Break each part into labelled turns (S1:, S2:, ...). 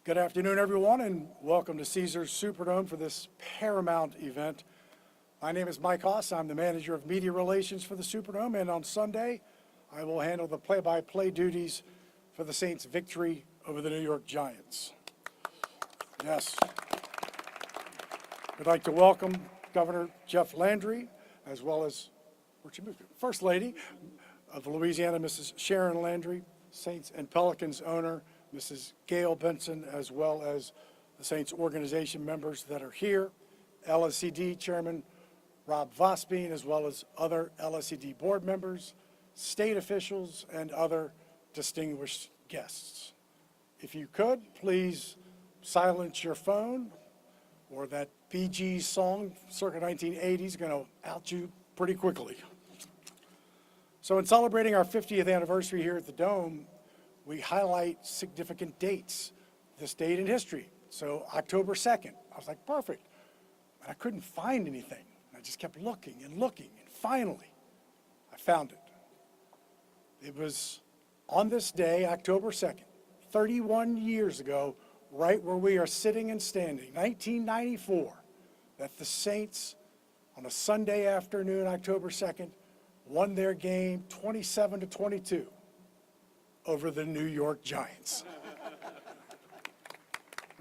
S1: Good afternoon, everyone, and welcome to Caesars Superdome for this paramount event. My name is Mike Haas. I'm the manager of media relations for the Superdome, and on Sunday, I will handle the play-by-play duties for the Saints' victory over the New York Giants. Yes. We'd like to welcome Governor Jeff Landry, as well as First Lady of Louisiana, Mrs. Sharon Landry, Saints and Pelicans owner, Mrs. Gail Benson, as well as the Saints organization members that are here, LSED Chairman Rob Vosbein, as well as other LSED board members, state officials, and other distinguished guests. If you could, please silence your phone, or that Bee Gees song, circa 1980, is going to out you pretty quickly. So in celebrating our 50th anniversary here at the Dome, we highlight significant dates, this date in history. So October 2nd, I was like, perfect. And I couldn't find anything. I just kept looking, and finally, I found it. It was on this day, October 2nd, 31 years ago, right where we are sitting and standing, 1994, that the Saints, on a Sunday afternoon, October 2nd, won their game 27-22. Over the New York Giants.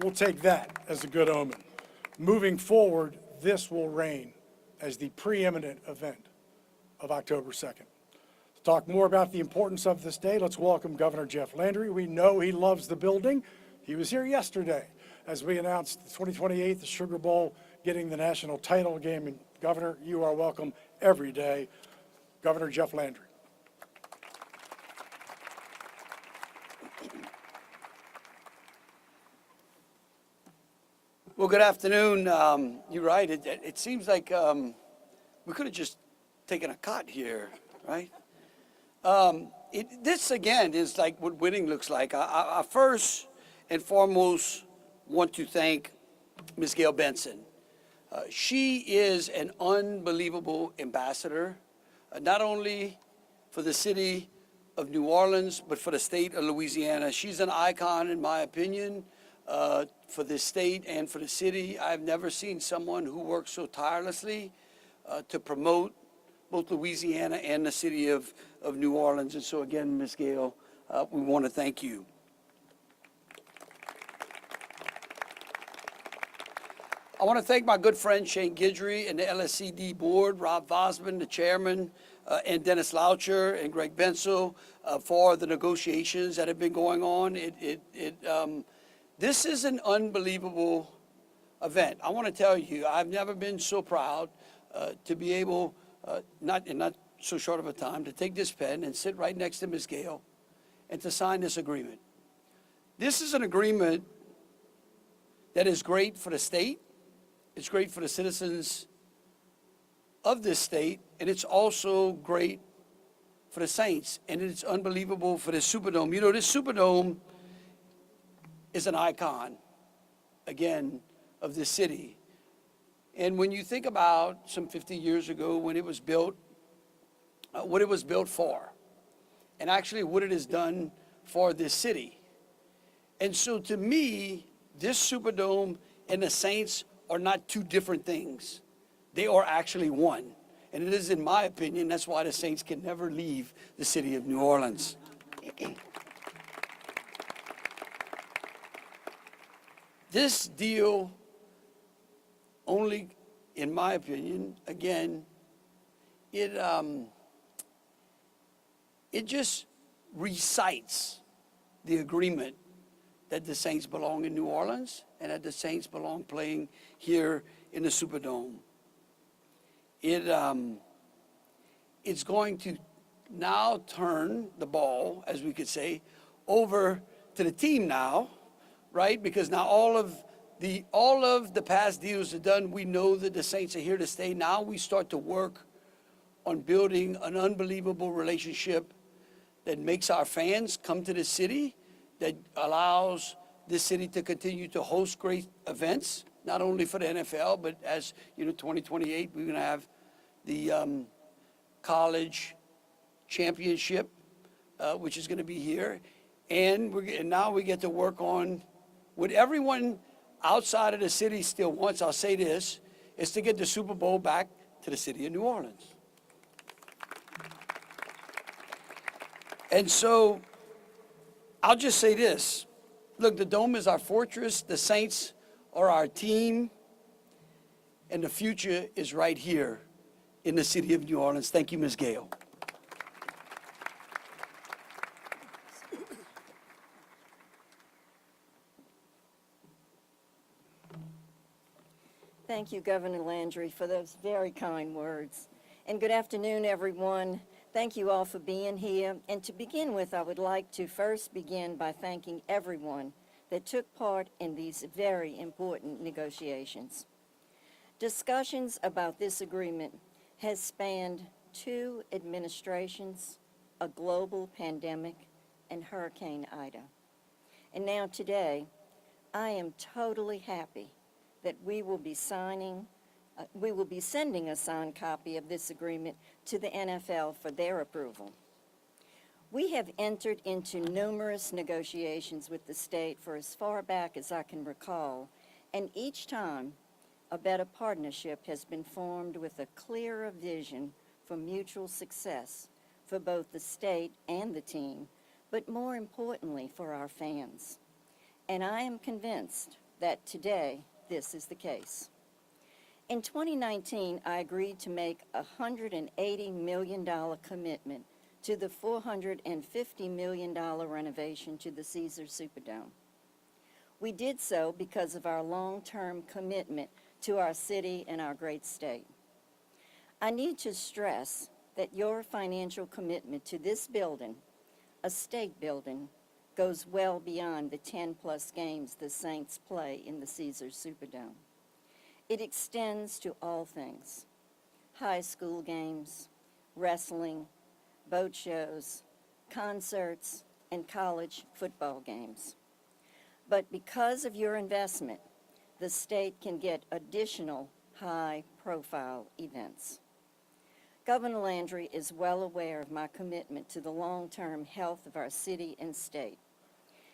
S1: We'll take that as a good omen. Moving forward, this will reign as the preeminent event of October 2nd. To talk more about the importance of this day, let's welcome Governor Jeff Landry. We know he loves the building. He was here yesterday as we announced the 2028, the Sugar Bowl, getting the national title game. And Governor, you are welcome every day. Governor Jeff Landry.
S2: Well, good afternoon. You're right. It seems like we could have just taken a cot here, right? This, again, is like what winning looks like. I first and foremost want to thank Ms. Gail Benson. She is an unbelievable ambassador, not only for the city of New Orleans, but for the state of Louisiana. She's an icon, in my opinion, for the state and for the city. I've never seen someone who works so tirelessly to promote both Louisiana and the city of New Orleans. And so again, Ms. Gail, we want to thank you. I want to thank my good friend Shane Guidry and the LSED board, Rob Vosman, the chairman, and Dennis Loucher and Greg Benson for the negotiations that have been going on. This is an unbelievable event. I want to tell you, I've never been so proud to be able, not in not so short of a time, to take this pen and sit right next to Ms. Gail and to sign this agreement. This is an agreement that is great for the state, it's great for the citizens of this state, and it's also great for the Saints, and it's unbelievable for the Superdome. You know, this Superdome is an icon, again, of this city. And when you think about some 50 years ago when it was built, what it was built for, and actually what it has done for this city. And so to me, this Superdome and the Saints are not two different things. They are actually one. And it is, in my opinion, that's why the Saints can never leave the city of New Orleans. This deal only, in my opinion, again, it just recites the agreement that the Saints belong in New Orleans and that the Saints belong playing here in the Superdome. It's going to now turn the ball, as we could say, over to the team now, right? Because now all of the past deals are done. We know that the Saints are here to stay. Now we start to work on building an unbelievable relationship that makes our fans come to the city, that allows this city to continue to host great events, not only for the NFL, but as you know, 2028, we're going to have the college championship, which is going to be here. And now we get to work on what everyone outside of the city still wants, I'll say this, is to get the Super Bowl back to the city of New Orleans. And so I'll just say this. Look, the Dome is our fortress, the Saints are our team, and the future is right here in the city of New Orleans. Thank you, Ms. Gale.
S3: Thank you, Governor Landry, for those very kind words. And good afternoon, everyone. Thank you all for being here. And to begin with, I would like to first begin by thanking everyone that took part in these very important negotiations. Discussions about this agreement has spanned 2 administrations, a global pandemic, and Hurricane Ida. And now today, I am totally happy that we will be sending a signed copy of this agreement to the NFL for their approval. We have entered into numerous negotiations with the state for as far back as I can recall, and each time a better partnership has been formed with a clearer vision for mutual success for both the state and the team, but more importantly for our fans. And I am convinced that today this is the case. In 2019, I agreed to make a $180 million commitment to the $450 million renovation to the Caesars Superdome. We did so because of our long-term commitment to our city and our great state. I need to stress that your financial commitment to this building, a state building, goes well beyond the 10-plus games the Saints play in the Caesars Superdome. It extends to all things: high school games, wrestling, boat shows, concerts, and college football games. But because of your investment, the state can get additional high-profile events. Governor Landry is well aware of my commitment to the long-term health of our city and state.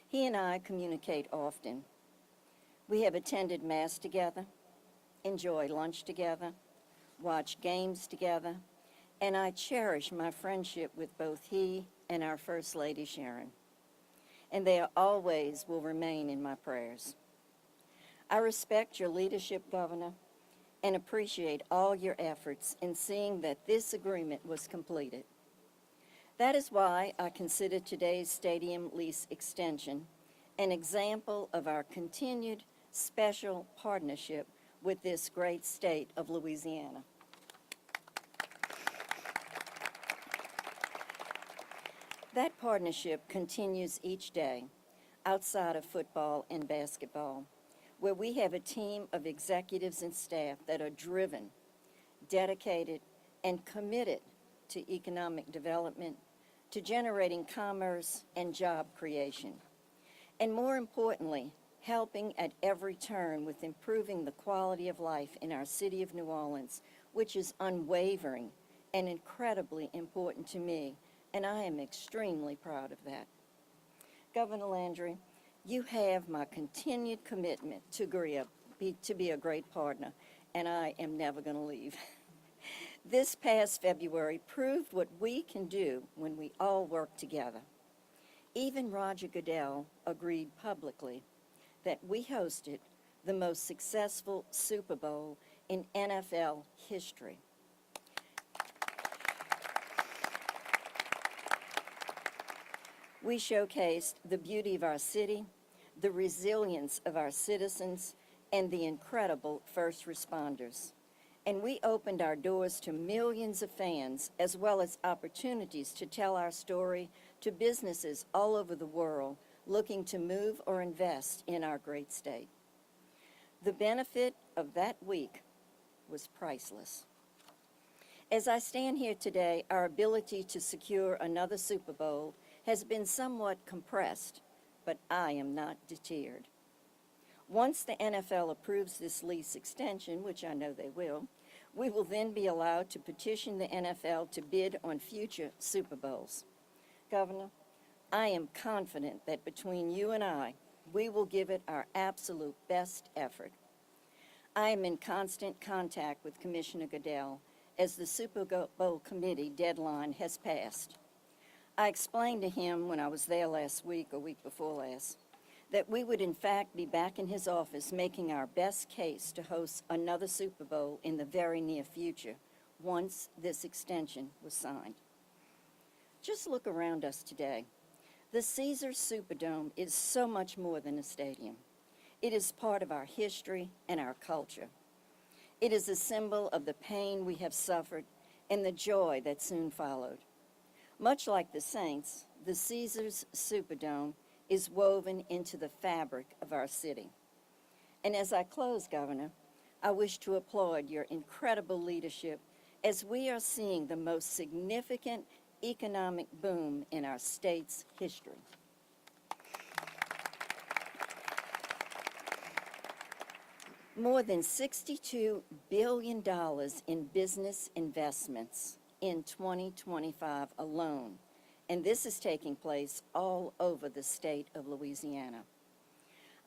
S3: He and I communicate often. We have attended Mass together, enjoy lunch together, watch games together, and I cherish my friendship with both he and our First Lady Sharon. And they always will remain in my prayers. I respect your leadership, Governor, and appreciate all your efforts in seeing that this agreement was completed. That is why I consider today's stadium lease extension an example of our continued special partnership with this great state of Louisiana. That partnership continues each day outside of football and basketball, where we have a team of executives and staff that are driven, dedicated, and committed to economic development, to generating commerce and job creation, and more importantly, helping at every turn with improving the quality of life in our city of New Orleans, which is unwavering and incredibly important to me, and I am extremely proud of that. Governor Landry, you have my continued commitment to be a great partner, and I am never going to leave. This past February proved what we can do when we all work together. Even Roger Goodell agreed publicly that we hosted the most successful Super Bowl in NFL history. We showcased the beauty of our city, the resilience of our citizens, and the incredible first responders. And we opened our doors to millions of fans, as well as opportunities to tell our story to businesses all over the world looking to move or invest in our great state. The benefit of that week was priceless. As I stand here today, our ability to secure another Super Bowl has been somewhat compressed, but I am not deterred. Once the NFL approves this lease extension, which I know they will, we will then be allowed to petition the NFL to bid on future Super Bowls. Governor, I am confident that between you and I, We will give it our absolute best effort. I am in constant contact with Commissioner Goodell as the Super Bowl committee deadline has passed. I explained to him when I was there last week or week before last that we would in fact be back in his office making our best case to host another Super Bowl in the very near future once this extension was signed. Just look around us today. The Caesars Superdome is so much more than a stadium. It is part of our history and our culture. It is a symbol of the pain we have suffered and the joy that soon followed. Much like the Saints, the Caesars Superdome is woven into the fabric of our city. And as I close, Governor, I wish to applaud your incredible leadership as we are seeing the most significant economic boom in our state's history. More than $62 billion in business investments in 2025 alone, and this is taking place all over the state of Louisiana.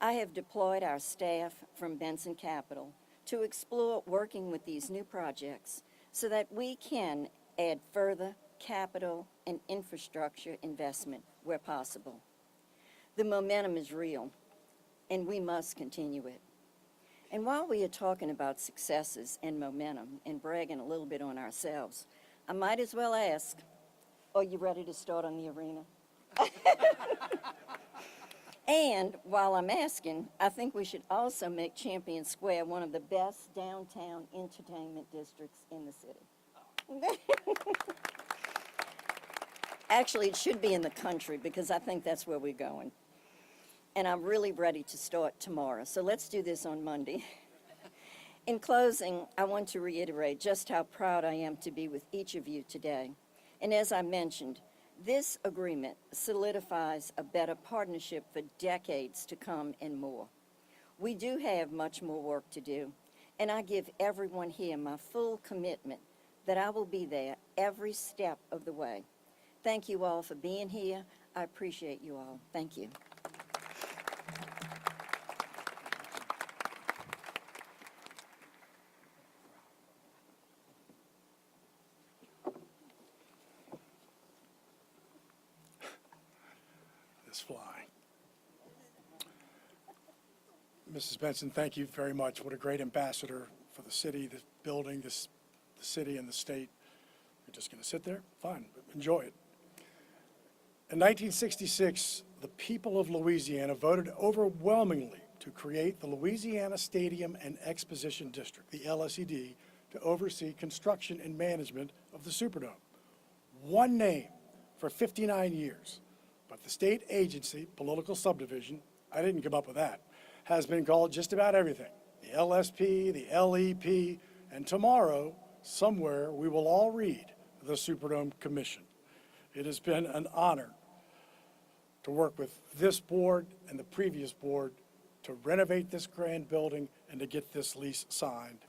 S3: I have deployed our staff from Benson Capital to explore working with these new projects so that we can add further capital and infrastructure investment where possible. The momentum is real, and we must continue it. And while we are talking about successes and momentum and bragging a little bit on ourselves, I might as well ask, are you ready to start on the arena? And while I'm asking, I think we should also make Champion Square one of the best downtown entertainment districts in the city. Actually, it should be in the country because I think that's where we're going. And I'm really ready to start tomorrow. So let's do this on Monday. In closing, I want to reiterate just how proud I am to be with each of you today. And as I mentioned, this agreement solidifies a better partnership for decades to come and more. We do have much more work to do, and I give everyone here my full commitment that I will be there every step of the way. Thank you all for being here. I appreciate you all. Thank you.
S1: This fly. Mrs. Benson, thank you very much. What a great ambassador for the city, the building, the city, and the state. You're just going to sit there? Fine, but enjoy it. In 1966, the people of Louisiana voted overwhelmingly to create the Louisiana Stadium and Exposition District, the LSED, to oversee construction and management of the Superdome. One name for 59 years, but the state agency, political subdivision, I didn't come up with that, has been called just about everything. The LSP, the LEP, and tomorrow, somewhere, we will all read the Superdome Commission. It has been an honor to work with this board and the previous board to renovate this grand building and to get this lease signed.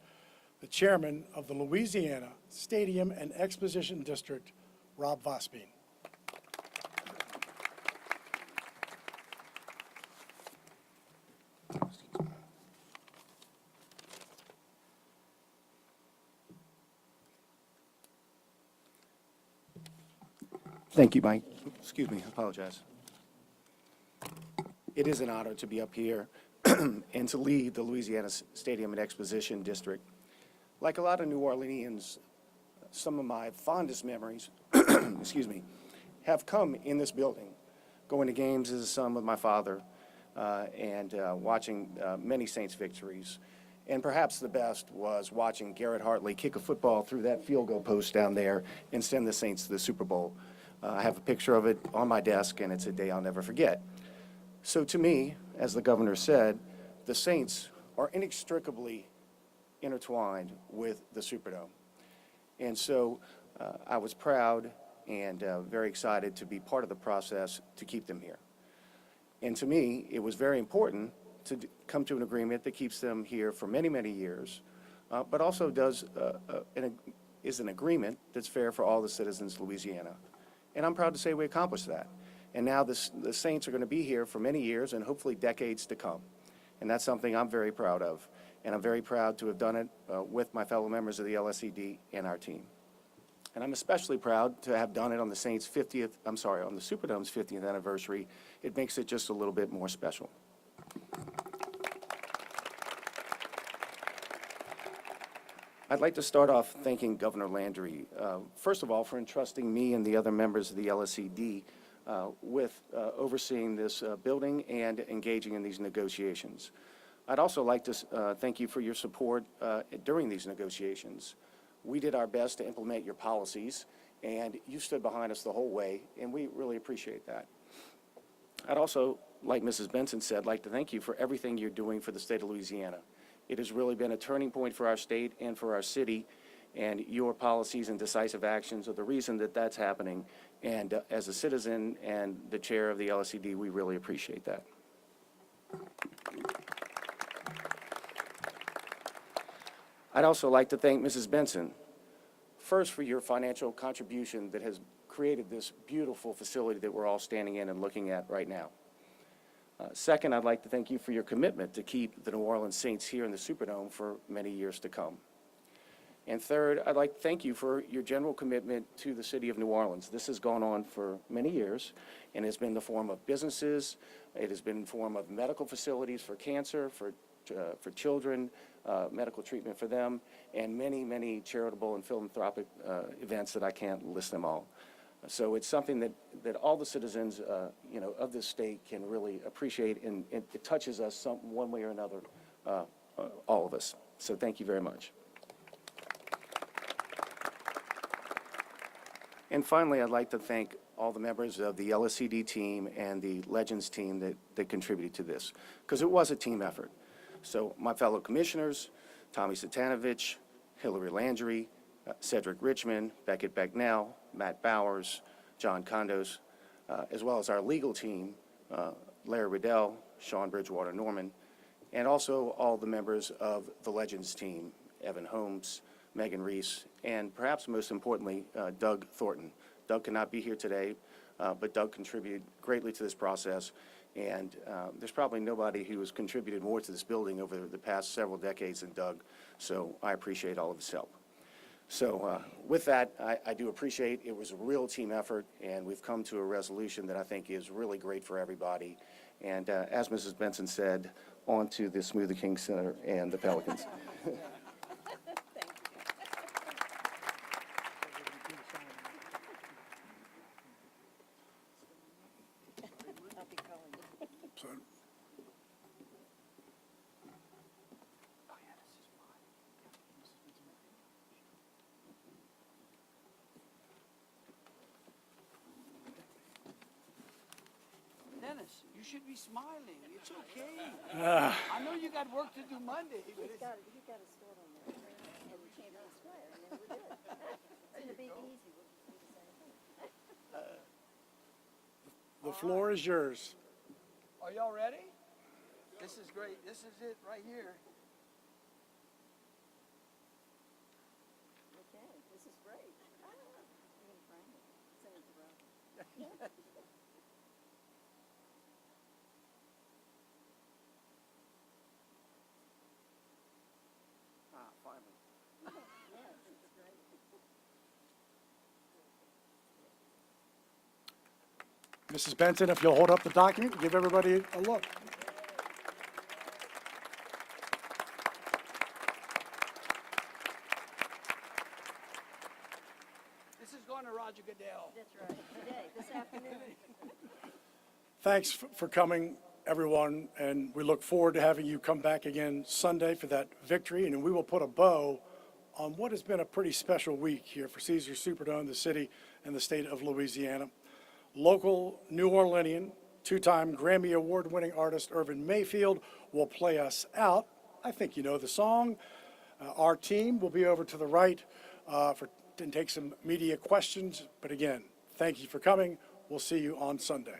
S1: The chairman of the Louisiana Stadium and Exposition District, Rob Vosbein.
S4: Thank you, Mike. Excuse me, I apologize. It is an honor to be up here and to lead the Louisiana Stadium and Exposition District. Like a lot of New Orleanians, some of my fondest memories, excuse me, have come in this building. Going to games as a son with my father and watching many Saints victories. And perhaps the best was watching Garrett Hartley kick a football through that field goal post down there and send the Saints to the Super Bowl. I have a picture of it on my desk, and it's a day I'll never forget. So to me, as the governor said, the Saints are inextricably intertwined with the Superdome. And so I was proud and very excited to be part of the process to keep them here. And to me, it was very important to come to an agreement that keeps them here for many, many years, but also is an agreement that's fair for all the citizens of Louisiana. And I'm proud to say we accomplished that. And now the Saints are going to be here for many years and hopefully decades to come. And that's something I'm very proud of. And I'm very proud to have done it with my fellow members of the LSED and our team. And I'm especially proud to have done it on the Saints' on the Superdome's 50th anniversary. It makes it just a little bit more special. I'd like to start off thanking Governor Landry, first of all, for entrusting me and the other members of the LSED with overseeing this building and engaging in these negotiations. I'd also like to thank you for your support during these negotiations. We did our best to implement your policies, and you stood behind us the whole way, and we really appreciate that. I'd also, like Mrs. Benson said, like to thank you for everything you're doing for the state of Louisiana. It has really been a turning point for our state and for our city, and your policies and decisive actions are the reason that that's happening. And as a citizen and the chair of the LSED, we really appreciate that. I'd also like to thank Mrs. Benson, first for your financial contribution that has created this beautiful facility that we're all standing in and looking at right now. Second, I'd like to thank you for your commitment to keep the New Orleans Saints here in the Superdome for many years to come. And third, I'd like to thank you for your general commitment to the city of New Orleans. This has gone on for many years, and it's been in the form of businesses, it has been in the form of medical facilities for cancer, for children, medical treatment for them, and many, many charitable and philanthropic events that I can't list them all. So it's something that all the citizens, of this state can really appreciate, and it touches us one way or another, all of us. So thank you very much. And finally, I'd like to thank all the members of the LSED team and the Legends team that contributed to this, because it was a team effort. So my fellow commissioners, Tommy Satanovich, Hillary Landry, Cedric Richmond, Beckett Becknell, Matt Bowers, John Condos, as well as our legal team, Larry Riddell, Sean Bridgewater Norman, and also all the members of the Legends team, Evan Holmes, Megan Reese, and perhaps most importantly, Doug Thornton. Doug cannot be here today, but Doug contributed greatly to this process, and there's probably nobody who has contributed more to this building over the past several decades than Doug, so I appreciate all of his help. So with that, I do appreciate it was a real team effort, and we've come to a resolution that I think is really great for everybody. And as Mrs. Benson said, on to the Smoothie King Center and the Pelicans.
S1: So,
S2: Dennis, you should be smiling. It's okay. I know you got work to do Monday, but it's...
S3: He got to start on that, and we can't be square, and then we're good. It's going to be easy. We'll just do the same thing.
S1: the floor is yours.
S2: Are y'all ready? This is great. This is it right here.
S3: Okay, this is great. You're going to frame it. Send it to Rob.
S4: Finally.
S3: Yes, it's great.
S1: Mrs. Benson, if you'll hold up the document, give everybody a look.
S2: This is going to Roger Goodell.
S3: That's right. Today, this afternoon.
S1: Thanks for coming, everyone, and we look forward to having you come back again Sunday for that victory, and we will put a bow on what has been a pretty special week here for Caesars Superdome, the city and the state of Louisiana. Local New Orleanian, two-time Grammy Award-winning artist Irvin Mayfield will play us out. I think you know the song. Our team will be over to the right to take some media questions, but again, thank you for coming. We'll see you on Sunday.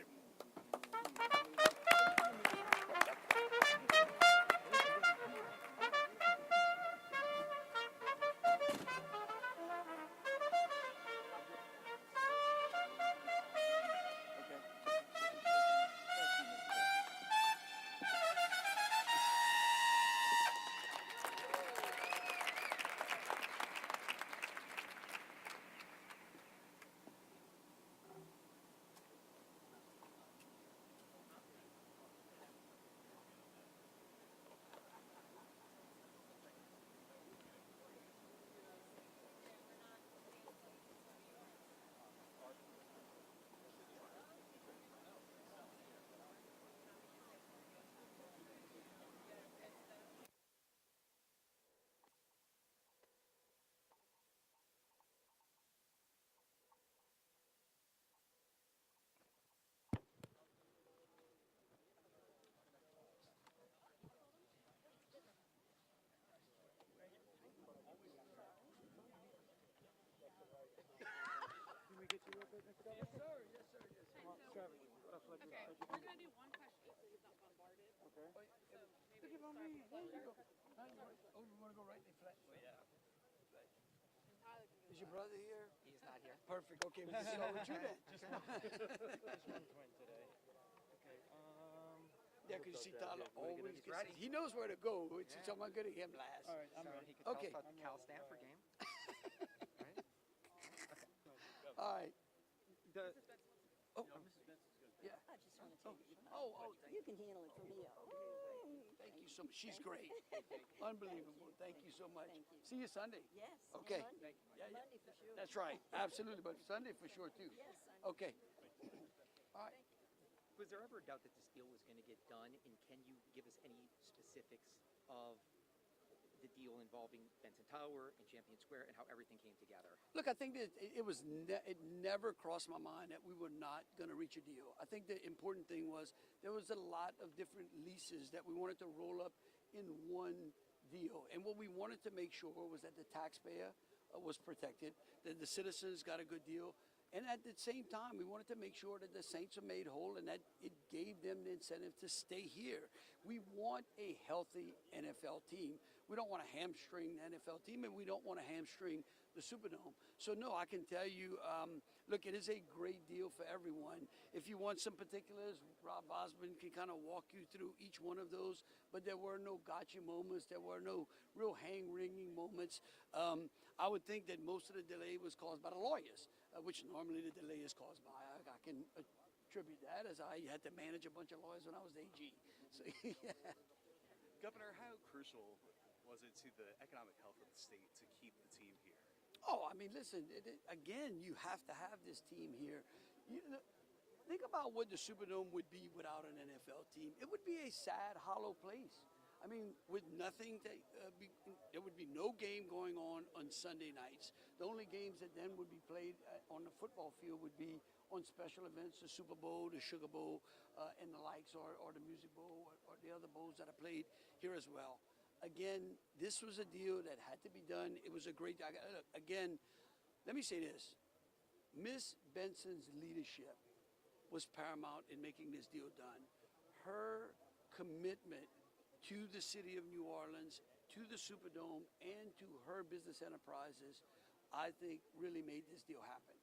S2: Yes, sir. Yes, sir. Yes, sir.
S5: Okay, we're gonna do one question so he's not bombarded. Okay. So maybe we'll start with
S2: Oh, you want to go right in the flat? Oh, yeah.
S5: Tyler can do
S2: Is your brother here?
S6: He's not here.
S2: Perfect. Okay, we can start with you then.
S6: Just one point today.
S2: Yeah, because you see Tyler always
S6: He's
S2: gets,
S6: ready.
S2: he knows where to go. It's just I'm good at him last.
S6: All right, I'm ready. He could tell
S2: Okay.
S6: us about the Cal Stanford game. Right?
S2: All right.
S6: The,
S2: Yeah.
S3: I just want to tell you,
S2: Oh,
S3: you can handle it from here.
S2: thank you so much. She's great. Unbelievable. Thank you so much.
S3: Thank you.
S2: See you Sunday.
S3: Yes.
S2: Okay.
S3: Monday.
S2: Yeah, yeah.
S3: Monday for sure.
S2: That's right. Absolutely. But Sunday for sure, too.
S3: Yes, Sunday.
S2: Okay. All right.
S7: Was there ever a doubt that this deal was going to get done, and can you give us any specifics of the deal involving Benson Tower and Champion Square and how everything came together?
S2: Look, I think that it never crossed my mind that we were not going to reach a deal. I think the important thing was there was a lot of different leases that we wanted to roll up in one deal. And what we wanted to make sure was that the taxpayer was protected, that the citizens got a good deal. And at the same time, we wanted to make sure that the Saints are made whole and that it gave them the incentive to stay here. We want a healthy NFL team. We don't want to hamstring the NFL team, and we don't want to hamstring the Superdome. So, no, I can tell you, look, it is a great deal for everyone. If you want some particulars, Rob Osmond can kind of walk you through each one of those, but there were no gotcha moments. There were no real hang-wringing moments. I would think that most of the delay was caused by the lawyers, which normally the delay is caused by. I can attribute that as I had to manage a bunch of lawyers when I was the AG. So, yeah.
S8: Governor, how crucial was it to the economic health of the state to keep the team here?
S2: Oh, I mean, listen, again, you have to have this team here. Think about what the Superdome would be without an NFL team. It would be a sad, hollow place. I mean, with nothing, there would be no game going on Sunday nights. The only games that then would be played on the football field would be on special events, the Super Bowl, the Sugar Bowl, and the likes, or the Music Bowl, or the other bowls that are played here as well. Again, this was a deal that had to be done. It was a great, again, let me say this. Miss Benson's leadership was paramount in making this deal done. Her commitment to the city of New Orleans, to the Superdome, and to her business enterprises, I think really made this deal happen.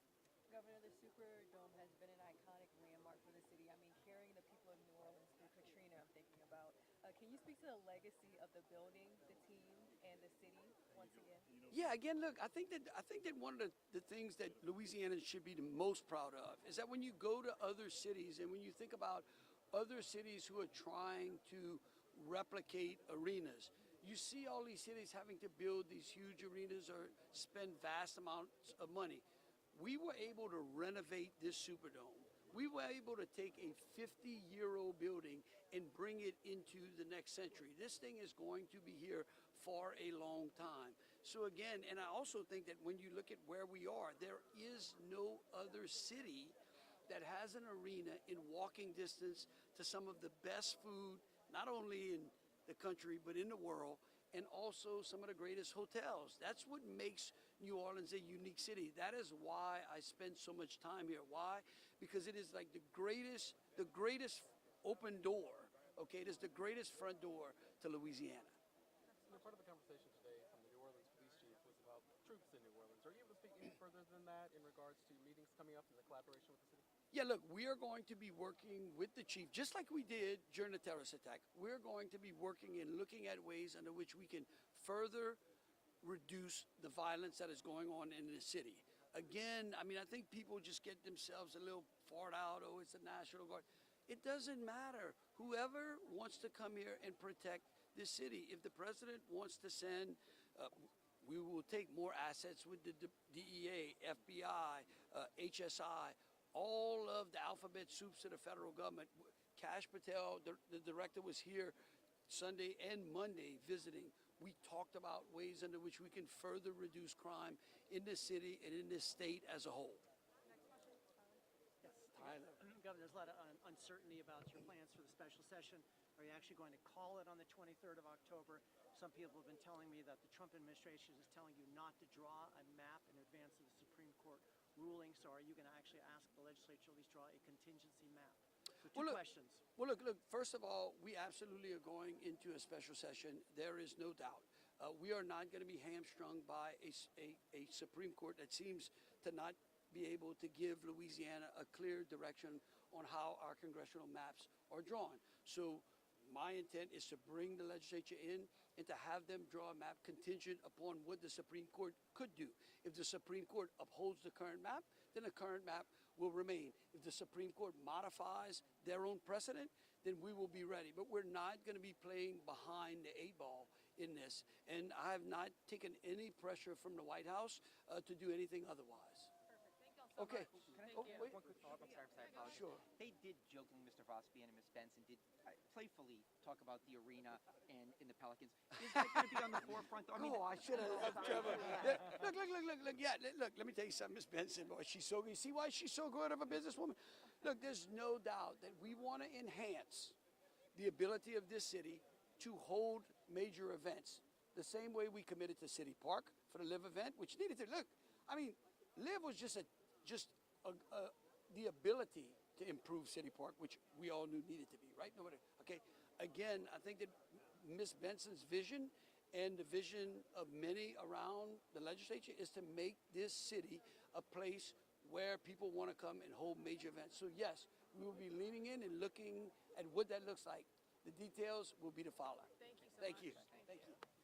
S9: Governor, the Superdome has been an iconic landmark for the city. I mean, carrying the people of New Orleans through Katrina, I'm thinking about. Can you speak to the legacy of the building, the team, and the city once again?
S2: Yeah, again, look, I think that one of the things that Louisiana should be the most proud of is that when you go to other cities and when you think about other cities who are trying to replicate arenas, you see all these cities having to build these huge arenas or spend vast amounts of money. We were able to renovate this Superdome. We were able to take a 50-year-old building and bring it into the next century. This thing is going to be here for a long time. So again, and I also think that when you look at where we are, there is no other city that has an arena in walking distance to some of the best food, not only in the country, but in the world, and also some of the greatest hotels. That's what makes New Orleans a unique city. That is why I spend so much time here. Why? Because it is like the greatest open door, okay? It is the greatest front door to Louisiana.
S10: Part of the conversation today from the New Orleans police chief was about troops in New Orleans. Are you able to speak any further than that in regards to meetings coming up and the collaboration with the city?
S2: Yeah, look, we are going to be working with the chief, just like we did during the terrorist attack. We're going to be working and looking at ways under which we can further reduce the violence that is going on in the city. Again, I mean, I think people just get themselves a little far out, oh, it's the National Guard. It doesn't matter. Whoever wants to come here and protect this city, if the president wants to send, we will take more assets with the DEA, FBI, HSI, all of the alphabet soups of the federal government. Kash Patel, the director, was here Sunday and Monday visiting. We talked about ways under which we can further reduce crime in this city and in this state as a whole.
S9: Yes,
S2: Tyler.
S11: Governor, there's a lot of uncertainty about your plans for the special session. Are you actually going to call it on the 23rd of October? Some people have been telling me that the Trump administration is telling you not to draw a map in advance of the Supreme Court ruling. So are you going to actually ask the legislature to at least draw a contingency map? So two
S2: Well, look-
S11: questions.
S2: Well, look, first of all, we absolutely are going into a special session. There is no doubt. We are not going to be hamstrung by a Supreme Court that seems to not be able to give Louisiana a clear direction on how our congressional maps are drawn. So my intent is to bring the legislature in and to have them draw a map contingent upon what the Supreme Court could do. If the Supreme Court upholds the current map, then the current map will remain. If the Supreme Court modifies their own precedent, then we will be ready. But we're not going to be playing behind the 8 ball in this. And I have not taken any pressure from the White House to do anything otherwise.
S5: Perfect. Thank y'all so
S2: Okay.
S5: much.
S7: Can I
S2: Oh,
S7: get
S2: wait.
S7: one quick follow-up? I'm sorry, I apologize.
S2: Sure.
S7: They did jokingly, Mr. Vosby and Ms. Benson did playfully talk about the arena and in the Pelicans. Is that going to be on the forefront? Though? I mean,
S2: Oh, I should have left Trevor. Look. Yeah, look, let me tell you something, Miss Benson. Boy, she's so good. You see why she's so good of a businesswoman? Look, there's no doubt that we want to enhance the ability of this city to hold major events. The same way we committed to City Park for the LIVE event, which needed to look. I mean, LIVE was just the ability to improve City Park, which we all knew needed to be, right? Nobody, okay. Again, I think that Ms. Benson's vision and the vision of many around the legislature is to make this city a place where people want to come and hold major events. So yes, we will be leaning in and looking at what that looks like. The details will be to follow.
S5: Thank you so
S2: Thank
S5: much.
S2: you.
S5: Thank
S2: Thank you.